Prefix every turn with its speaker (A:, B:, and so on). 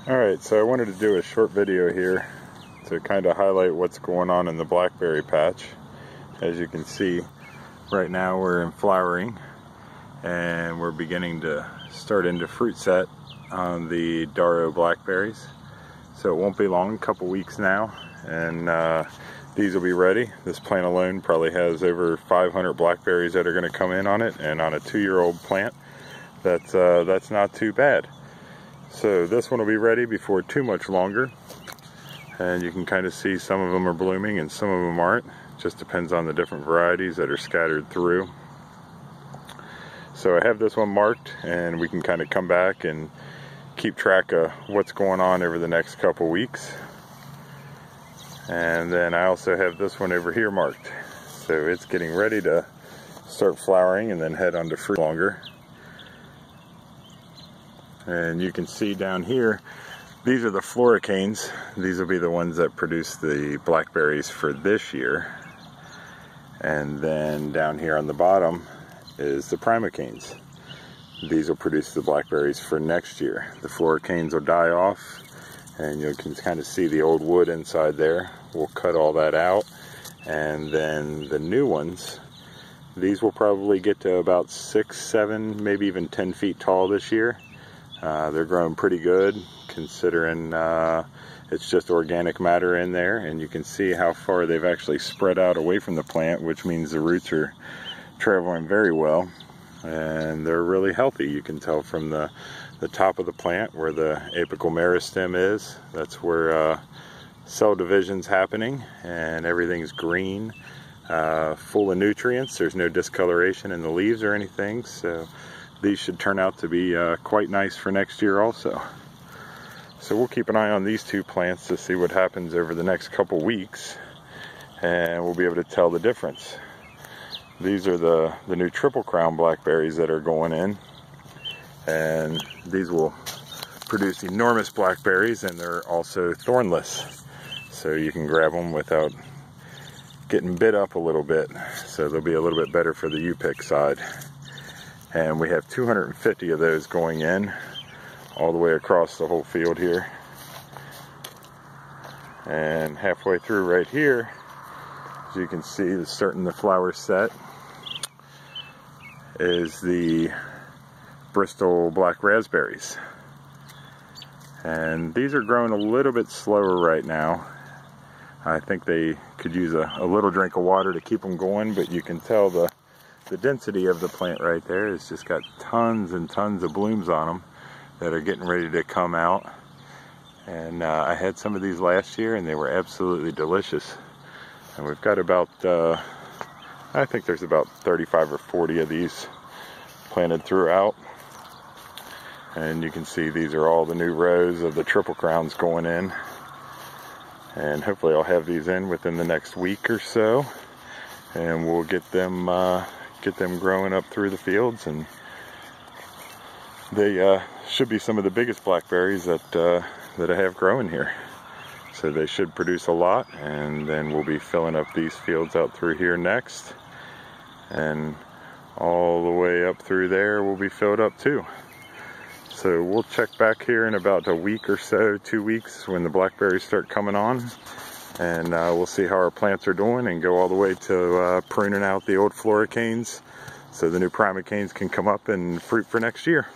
A: Alright, so I wanted to do a short video here to kind of highlight what's going on in the blackberry patch. As you can see, right now we're in flowering and we're beginning to start into fruit set on the Darrow blackberries. So it won't be long, a couple weeks now, and these will be ready. This plant alone probably has over 500 blackberries that are going to come in on it, and on a 2-year-old plant, that's not too bad. So this one will be ready before too much longer, and you can kind of see some of them are blooming and some of them aren't. Just depends on the different varieties that are scattered through. So I have this one marked, and we can kind of come back and keep track of what's going on over the next couple weeks. And then I also have this one over here marked, so it's getting ready to start flowering and then head on to fruit longer. And you can see down here, these are the floricanes. These will be the ones that produce the blackberries for this year. And then down here on the bottom is the primocanes. These will produce the blackberries for next year. The floricanes will die off, and you can kind of see the old wood inside there. We'll cut all that out, and then the new ones, these will probably get to about 6, 7, maybe even 10 feet tall this year. They're growing pretty good, considering it's just organic matter in there, and you can see how far they've actually spread out away from the plant, which means the roots are traveling very well, and they're really healthy. You can tell from the top of the plant where the apical meristem is. That's where cell division's happening, and everything's green, full of nutrients. There's no discoloration in the leaves or anything, so these should turn out to be quite nice for next year also. So we'll keep an eye on these two plants to see what happens over the next couple weeks, and we'll be able to tell the difference. These are the new triple crown blackberries that are going in, and these will produce enormous blackberries, and they're also thornless, so you can grab them without getting bit up a little bit, so they'll be a little bit better for the U-pick side. And we have 250 of those going in all the way across the whole field here. And halfway through right here, as you can see, starting the flower set is the Bristol black raspberries. And these are growing a little bit slower right now. I think they could use a little drink of water to keep them going, but you can tell the density of the plant right there has just got tons and tons of blooms on them that are getting ready to come out. And I had some of these last year, and they were absolutely delicious. And we've got about, I think there's about 35 or 40 of these planted throughout. And you can see these are all the new rows of the triple crowns going in. And hopefully I'll have these in within the next week or so, and we'll get them growing up through the fields, and they should be some of the biggest blackberries that I have growing here. So they should produce a lot, and then we'll be filling up these fields out through here next, and all the way up through there will be filled up too. So we'll check back here in about a week or so, 2 weeks, when the blackberries start coming on, and we'll see how our plants are doing, and go all the way to pruning out the old floricanes so the new primocanes can come up and fruit for next year.